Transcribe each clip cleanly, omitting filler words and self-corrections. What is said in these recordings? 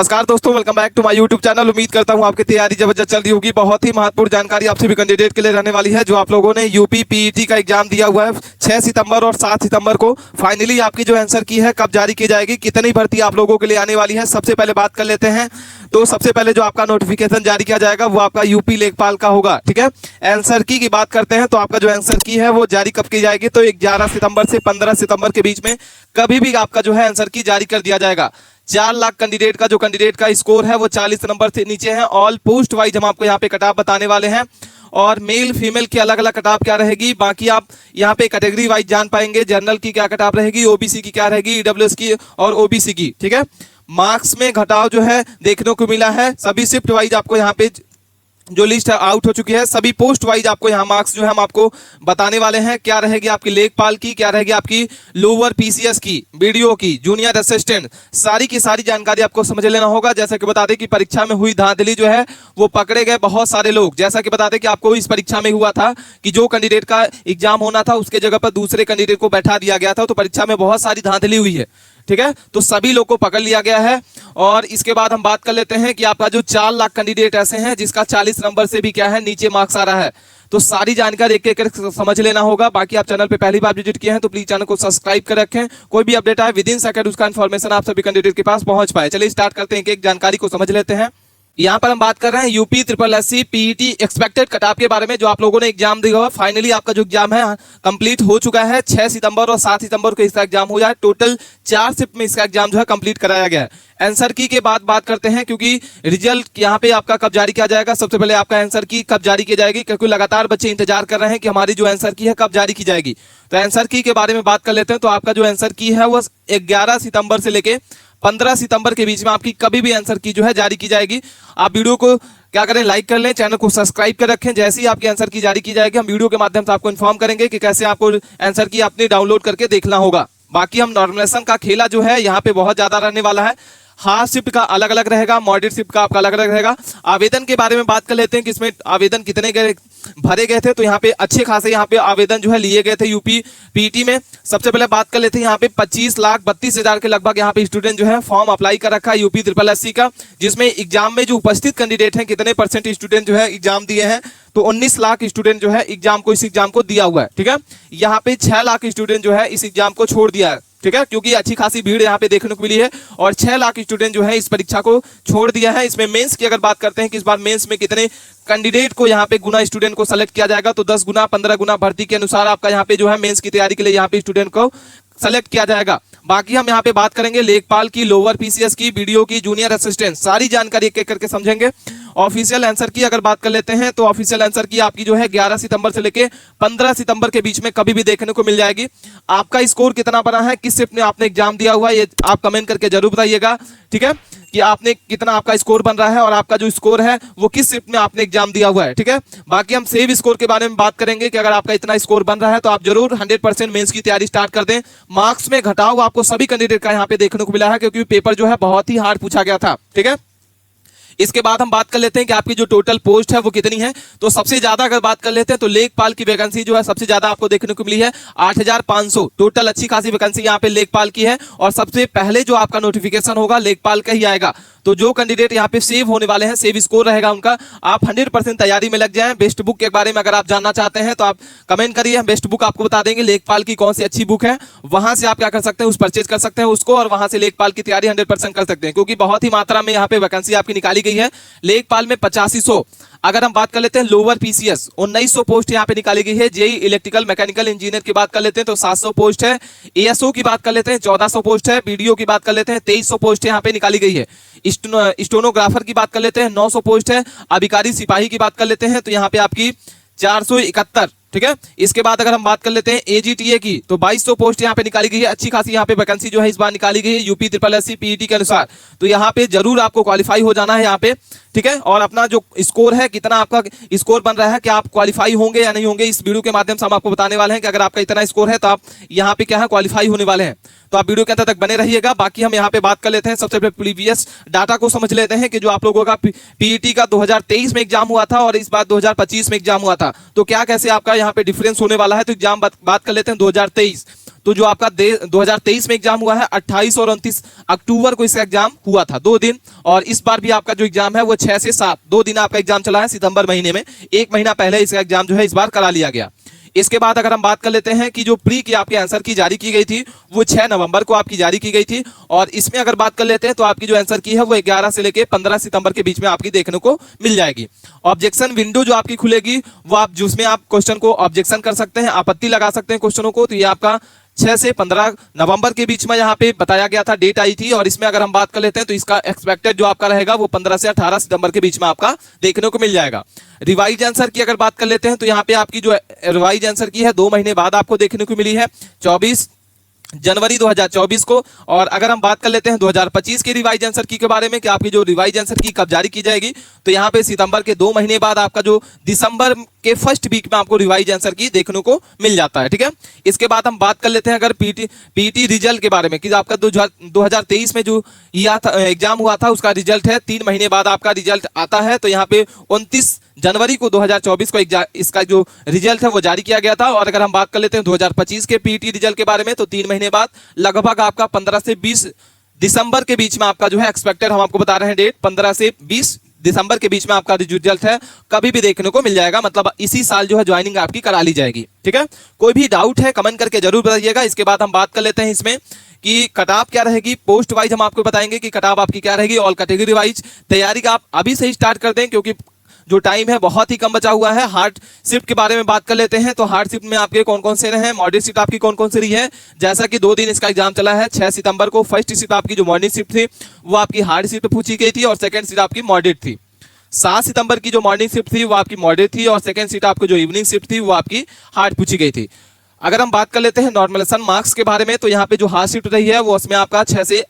नमस्कार दोस्तों, welcome back to my YouTube channel. उम्मीद करता हूं आपकी तैयारी जबरदस्त चल रही होगी। बहुत ही महत्वपूर्ण जानकारी आप सभी कैंडिडेट के लिए रहने वाली है। जो आप लोगों ने यूपी पीईटी का एग्जाम दिया हुआ है 6 सितंबर और 7 सितंबर को, फाइनली आपकी जो आंसर की है कब जारी की जाएगी, कितनी भर्ती आप लोगों के लिए आने वाली है, सबसे पहले बात कर लेते हैं। तो सबसे पहले जो आपका नोटिफिकेशन जारी किया जाएगा वो आपका यूपी लेखपाल का होगा। ठीक है, आंसर की बात करते हैं तो आपका जो आंसर की है वो जारी कब की जाएगी, तो 11 सितंबर से 15 सितंबर के बीच में कभी भी आपका जो है आंसर की जारी कर दिया जाएगा। 4 लाख कैंडिडेट का जो कैंडिडेट का स्कोर है वो 40 नंबर से नीचे है। ऑल पोस्ट वाइज हम आपको यहाँ पे कट ऑफ बताने वाले हैं और मेल फीमेल की अलग अलग कट ऑफ क्या रहेगी, बाकी आप यहाँ पे कैटेगरी वाइज जान पाएंगे। जनरल की क्या कट ऑफ रहेगी, ओबीसी की क्या रहेगी, ईडब्ल्यूएस की और ओबीसी की। ठीक है, मार्क्स में घटाव जो है देखने को मिला है। सभी शिफ्ट वाइज आपको यहाँ पे जो लिस्ट आउट हो चुकी है, सभी पोस्ट वाइज आपको यहाँ मार्क्स जो है हम आपको बताने वाले हैं। क्या रहेगी आपकी लेखपाल की, क्या रहेगी आपकी लोअर पीसीएस की, बीडीओ की, जूनियर असिस्टेंट, सारी की सारी जानकारी आपको समझ लेना होगा। जैसा कि बता दें कि परीक्षा में हुई धांधली जो है वो पकड़े गए बहुत सारे लोग। जैसा कि बता दें कि आपको इस परीक्षा में हुआ था कि जो कैंडिडेट का एग्जाम होना था उसके जगह पर दूसरे कैंडिडेट को बैठा दिया गया था, तो परीक्षा में बहुत सारी धांधली हुई है। ठीक है, तो सभी लोग को पकड़ लिया गया है। और इसके बाद हम बात कर लेते हैं कि आपका जो 4 लाख कैंडिडेट ऐसे हैं जिसका 40 नंबर से भी क्या है नीचे मार्क्स आ रहा है। तो सारी जानकारी एक एक समझ लेना होगा। बाकी आप चैनल पे पहली बार विजिट किए हैं तो प्लीज चैनल को सब्सक्राइब कर रखें। कोई भी अपडेट आए विद इन सेकंड उसका इन्फॉर्मेशन आप सभी कैंडिडेट के पास पहुंच पाए। चलिए स्टार्ट करते हैं, एक जानकारी को समझ लेते हैं। यहाँ पर हम बात कर रहे हैं UP triple SC PET expected cut off के बारे में। जो आप लोगों ने एग्जाम दिया हुआ, फाइनली आपका जो एग्जाम है कंप्लीट हो चुका है। 6 सितंबर और 7 सितंबर को इसका एग्जाम हो जाए। टोटल 4 शिफ्ट में इसका एग्जाम जो है कंप्लीट कराया गया है। आंसर की के बाद बात करते हैं, क्योंकि रिजल्ट यहाँ पे आपका कब जारी किया जाएगा। सबसे पहले आपका आंसर की कब जारी की जाएगी, क्योंकि लगातार बच्चे इंतजार कर रहे हैं कि हमारी जो आंसर की है कब जारी की जाएगी। तो आंसर की के बारे में बात कर लेते हैं। तो आपका जो आंसर की है वो 11 सितंबर से लेके 15 सितंबर के बीच में आपकी कभी भी आंसर की जो है जारी की जाएगी। आप वीडियो को क्या करें, लाइक कर लें, चैनल को सब्सक्राइब कर रखें। जैसे ही आपकी आंसर की जारी की जाएगी हम वीडियो के माध्यम से आपको इन्फॉर्म करेंगे कि कैसे आपको आंसर की अपनी डाउनलोड करके देखना होगा। बाकी हम नॉर्मलाइजेशन का खेला जो है यहाँ पे बहुत ज्यादा रहने वाला है। हार्ड शिफ्ट का अलग अलग रहेगा, मॉडरेट शिफ्ट का आपका अलग अलग रहेगा। आवेदन के बारे में बात कर लेते हैं कि इसमें आवेदन कितने भरे गए थे। तो यहाँ पे अच्छे खासे यहाँ पे आवेदन जो है लिए गए थे यूपी पीटी में। सबसे पहले बात कर लेते हैं यहाँ पे 25,32,000 के लगभग यहाँ पे स्टूडेंट जो है फॉर्म अप्लाई कर रखा है यूपी ट्रिपल एससी का, जिसमें एग्जाम में जो उपस्थित कैंडिडेट हैं कितने परसेंट स्टूडेंट जो है एग्जाम दिए हैं, तो 19 लाख स्टूडेंट जो है एग्जाम को इस एग्जाम को दिया हुआ है। ठीक है, यहाँ पे 6 लाख स्टूडेंट जो है इस एग्जाम को छोड़ दिया है। ठीक है, क्योंकि अच्छी खासी भीड़ यहाँ पे देखने को मिली है और 6 लाख स्टूडेंट जो है इस परीक्षा को छोड़ दिया है। इसमें मेंस की अगर बात करते हैं कि इस बार मेंस में कितने कैंडिडेट को यहाँ पे गुना स्टूडेंट को सेलेक्ट किया जाएगा, तो 10 गुना 15 गुना भर्ती के अनुसार आपका यहाँ पे जो है मेंस की तैयारी के लिए यहाँ पे स्टूडेंट को सेलेक्ट किया जाएगा। बाकी हम यहाँ पे बात करेंगे लेखपाल की, लोअर पीसीएस की, बीडीओ की, जूनियर असिस्टेंट, सारी जानकारी एक एक करके समझेंगे। ऑफिशियल आंसर की अगर बात कर लेते हैं तो ऑफिशियल आंसर की आपकी जो है 11 सितंबर से लेके 15 सितंबर के बीच में कभी भी देखने को मिल जाएगी। आपका स्कोर कितना बना है, किस शिफ्ट में आपने एग्जाम दिया हुआ है, ये आप कमेंट करके जरूर बताइएगा। ठीक है, कि आपने कितना आपका स्कोर बन रहा है और आपका जो स्कोर है वो किस शिफ्ट में आपने एग्जाम दिया हुआ है। ठीक है, बाकी हम सेव स्कोर के बारे में बात करेंगे कि अगर आपका इतना स्कोर बन रहा है तो आप जरूर 100% मेंस की तैयारी स्टार्ट कर दें। मार्क्स में घटाव आपको सभी कैंडिडेट का यहाँ पे देखने को मिला है, क्योंकि पेपर जो है बहुत ही हार्ड पूछा गया था। ठीक है, इसके बाद हम बात कर लेते हैं कि आपकी जो टोटल पोस्ट है वो कितनी है। तो सबसे ज्यादा अगर बात कर लेते हैं तो लेखपाल की वैकेंसी जो है सबसे ज्यादा आपको देखने को मिली है 8,500 टोटल। अच्छी खासी वैकेंसी यहाँ पे लेखपाल की है और सबसे पहले जो आपका नोटिफिकेशन होगा लेखपाल का ही आएगा। तो जो कैंडिडेट यहाँ पे सेव होने वाले हैं, सेव स्कोर रहेगा उनका, आप 100% तैयारी में लग जाएं। बेस्ट बुक के बारे में अगर आप जानना चाहते हैं तो आप कमेंट करिए, हम बेस्ट बुक आपको बता देंगे लेखपाल की कौन सी अच्छी बुक है। वहां से आप क्या कर सकते हैं, उस परचेज कर सकते हैं उसको और वहां से लेखपाल की तैयारी 100% कर सकते हैं, क्योंकि बहुत ही मात्रा में यहाँ पे वैकेंसी आपकी निकाली गई है। लेखपाल में 8500। अगर हम बात कर लेते हैं लोअर पीसीएस 1900 पोस्ट यहाँ पे निकाली गई है। जेई इलेक्ट्रिकल मैकेनिकल इंजीनियर की बात कर लेते हैं तो 700 पोस्ट है। एएसओ की बात कर लेते हैं 1400 पोस्ट है। बीडीओ की बात कर लेते हैं 2300 पोस्ट यहाँ पे निकाली गई है। स्टेनोग्राफर की बात कर लेते हैं 900 पोस्ट है। अधिकारी सिपाही की बात कर लेते हैं तो यहाँ पे आपकी 471। ठीक है, इसके बाद अगर हम बात कर लेते हैं एजीटीए की तो 2200 पोस्ट यहाँ पे निकाली गई है। अच्छी खासी यहाँ पे वैकेंसी जो है इस बार निकाली गई है यूपी ट्रिपल एससी पीईटी के अनुसार। तो यहाँ पे जरूर आपको क्वालिफाई हो जाना है यहाँ पे। ठीक है, और अपना जो स्कोर है, कितना आपका स्कोर बन रहा है, क्या आप क्वालिफाई होंगे या नहीं होंगे, इस वीडियो के माध्यम से हम आपको बताने वाले हैं कि अगर आपका इतना स्कोर है तो आप यहाँ पे क्या है क्वालिफाई होने वाले हैं। तो आप वीडियो के अंत तक बने रहिएगा। बाकी हम यहाँ पे बात कर लेते हैं, सबसे पहले प्रीवियस डाटा को समझ लेते हैं कि जो आप लोगों का पीईटी का 2023 में एग्जाम हुआ था और इस बार 2025 में एग्जाम हुआ था, तो क्या कैसे आपका यहाँ पे डिफरेंस होने वाला है। तो एग्जाम बात कर लेते हैं 2023 तो जो आपका 2023 में एग्जाम हुआ है 28 और 29 अक्टूबर को इसका एग्जाम हुआ था, 2 दिन। और इस बार भी आपका जो एग्जाम है वो 6 से 7 2 दिन आपका एग्जाम चला है सितंबर महीने में। 1 महीना पहले इसका एग्जाम जो है इस बार करा लिया गया। इसके बाद अगर हम बात कर लेते हैं कि जो प्री की आपके आंसर की जारी की गई थी वो 6 नवंबर को आपकी जारी की गई थी। और इसमें अगर बात कर लेते हैं तो आपकी जो आंसर की है वो 11 से लेके 15 सितंबर के बीच में आपकी देखने को मिल जाएगी। ऑब्जेक्शन विंडो जो आपकी खुलेगी वो आप जिसमें आप क्वेश्चन को ऑब्जेक्शन कर सकते हैं, आपत्ति लगा सकते हैं क्वेश्चनों को। तो ये आपका 6 से 15 नवंबर के बीच में यहाँ पे बताया गया था, डेट आई थी। और इसमें अगर हम बात कर लेते हैं तो इसका एक्सपेक्टेड जो आपका रहेगा वो 15 से 18 सितंबर के बीच में आपका देखने को मिल जाएगा। रिवाइज आंसर की अगर बात कर लेते हैं तो यहाँ पे आपकी जो रिवाइज आंसर की है 2 महीने बाद आपको देखने को मिली है, 24 जनवरी 2024 को। और अगर हम बात कर लेते हैं 2025 के रिवाइज आंसर की के बारे में कि आपकी जो रिवाइज आंसर की कब जारी की जाएगी, तो यहाँ पे सितंबर के 2 महीने बाद आपका जो दिसंबर के फर्स्ट वीक में आपको रिवाइज आंसर की देखने को मिल जाता है। ठीक है, इसके बाद हम बात कर लेते हैं अगर पीटी रिजल्ट के बारे में कि आपका 2023 में जो एग्जाम हुआ था उसका रिजल्ट है 3 महीने बाद आपका रिजल्ट आता है। तो यहाँ पे 29 जनवरी को 2024 को इसका जो रिजल्ट है वो जारी किया गया था। और अगर हम बात कर लेते हैं 2025 के पीटी रिजल्ट के बारे में तो 3 महीने बाद लगभग आपका 15 से 20 दिसंबर के बीच में आपका जो है एक्सपेक्टेड, हम आपको बता रहे हैं डेट, 15 से 20 दिसंबर के बीच में आपका रिजल्ट है कभी भी देखने को मिल जाएगा। मतलब इसी साल जो है ज्वाइनिंग आपकी करा ली जाएगी। ठीक है, कोई भी डाउट है कमेंट करके जरूर बताइएगा। इसके बाद हम बात कर लेते हैं इसमें कि कटाव क्या रहेगी। पोस्ट वाइज हम आपको बताएंगे कि कटाव आपकी क्या रहेगी। ऑल कैटेगरी वाइज तैयारी का आप अभी से ही स्टार्ट कर दें क्योंकि जो टाइम है बहुत ही कम बचा हुआ है। हार्ड शिफ्ट के बारे में बात कर लेते हैं तो हार्ड शिफ्ट में आपके कौन कौन से रहे हैं, मॉडरेट शिफ्ट आपकी कौन कौन सी रही है। जैसा कि 2 दिन इसका एग्जाम चला है, 6 सितंबर को फर्स्ट शिफ्ट आपकी जो मॉर्निंग शिफ्ट थी वो आपकी हार्ड शिफ्ट पूछी गई थी और सेकंड शिफ्ट आपकी मॉडरेट थी। 7 सितंबर की जो मॉर्निंग शिफ्ट थी वो आपकी मॉडरेट थी और सेकंड शिफ्ट आपको जो इवनिंग शिफ्ट थी वो आपकी हार्ड पूछी गई थी। अगर हम बात कर लेते हैं नॉर्मलाइजेशन मार्क्स के बारे में तो यहाँ पे जो हार्ड शिफ्ट रही है वो उसमें आपका 6 से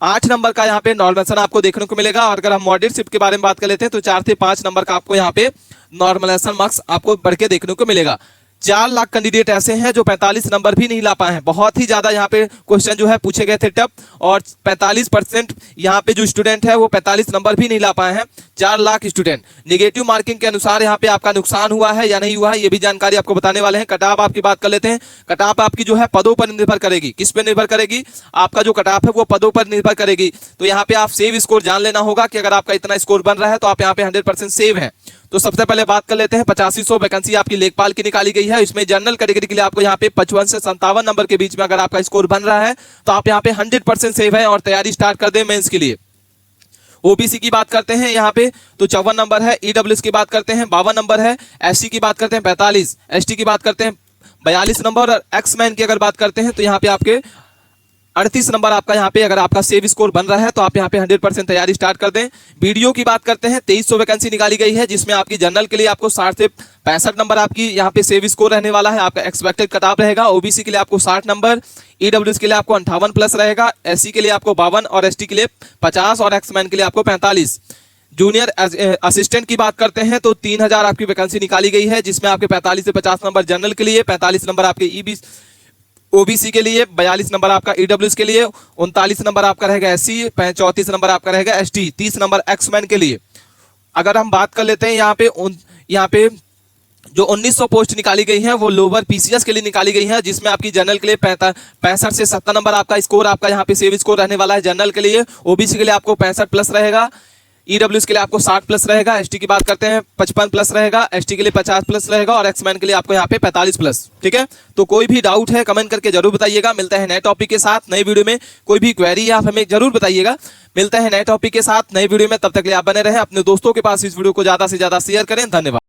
8 नंबर का यहाँ पे नॉर्मलाइजेशन आपको देखने को मिलेगा। और अगर हम मॉडरेट शिफ्ट के बारे में बात कर लेते हैं तो 4 से 5 नंबर का आपको यहाँ पे नॉर्मलाइजेशन मार्क्स आपको बढ़ के देखने को मिलेगा। 4 लाख कैंडिडेट ऐसे हैं जो 45 नंबर भी नहीं ला पाए हैं। बहुत ही ज्यादा यहाँ पे क्वेश्चन जो है पूछे गए थे टफ, और 45% यहाँ पे जो स्टूडेंट है वो 45 नंबर भी नहीं ला पाए हैं। 4 लाख स्टूडेंट। नेगेटिव मार्किंग के अनुसार यहाँ पे आपका नुकसान हुआ है या नहीं हुआ है ये भी जानकारी आपको बताने वाले हैं। कटाव आपकी बात कर लेते हैं। कटाव आपकी जो है पदों पर निर्भर करेगी। किस पे निर्भर करेगी? आपका जो कटाव है वो पदों पर निर्भर करेगी। तो यहाँ पे आप सेव स्कोर जान लेना होगा कि अगर आपका इतना स्कोर बन रहा है तो आप यहाँ पे 100% सेव है। तो सबसे पहले बात कर लेते हैं 8500 वैकेंसी आपकी लेखपाल की निकाली गई है। इसमें जनरल कैटेगरी के लिए आपको यहाँ पे 55 से 57 नंबर के बीच में अगर आपका स्कोर बन रहा है तो आप यहाँ पे 100% सेव है और तैयारी स्टार्ट कर दें मेंस के लिए। ओबीसी की बात करते हैं यहाँ पे तो 54 नंबर है। ईडब्ल्यूएस की बात करते हैं 52 नंबर है। एससी की बात करते हैं 45, एसटी की बात करते हैं 42 नंबर और एक्समैन की अगर बात करते हैं तो यहाँ पे आपके 38 नंबर आपका यहाँ पे अगर आपका सेव स्कोर बन रहा है तो आप यहाँ पे 100% तैयारी स्टार्ट कर दें। वीडियो की बात करते हैं 2300 वैकेंसी निकाली गई है जिसमें आपकी जनरल के लिए आपको 60 से 65 नंबर आपकी यहाँ पे सेव स्कोर रहने वाला है। आपका एक्सपेक्टेड कटाव रहेगा। ओबीसी के लिए आपको 60 नंबर, ईडब्ल्यूएस के लिए आपको 58 प्लस रहेगा, एससी के लिए आपको 52 और एसटी के लिए 50 और एक्समैन के लिए आपको 45। जूनियर असिस्टेंट की बात करते हैं तो 3000 आपकी वैकेंसी निकाली गई है जिसमें आपके 45 से 50 नंबर जनरल के लिए, 45 नंबर आपके ओबीसी के लिए, 42 नंबर आपका ईडब्ल्यूएस के लिए, 39 नंबर आपका रहेगा एससी, 34 नंबर आपका रहेगा एसटी, 30 नंबर एक्समैन के लिए। अगर हम बात कर लेते हैं यहाँ पे जो 1900 पोस्ट निकाली गई है वो लोअर पीसीएस के लिए निकाली गई है जिसमें आपकी जनरल के लिए 65 से 70 नंबर आपका स्कोर आपका यहाँ पे सेव स्कोर रहने वाला है जनरल के लिए। ओबीसी के लिए आपको 65 प्लस रहेगा, ईडब्ल्यूएस के लिए आपको 60 प्लस रहेगा, एसटी की बात करते हैं 55 प्लस रहेगा, एसटी के लिए 50 प्लस रहेगा और एक्समैन के लिए आपको यहाँ पे 45 प्लस। ठीक है, तो कोई भी डाउट है कमेंट करके जरूर बताइएगा। मिलता है नए टॉपिक के साथ नई वीडियो में। कोई भी क्वेरी है आप हमें जरूर बताइएगा। मिलता है नए टॉपिक के साथ नई वीडियो में, तब तक के लिए आप बने रहें। अपने दोस्तों के पास इस वीडियो को ज्यादा से ज्यादा शेयर करें। धन्यवाद।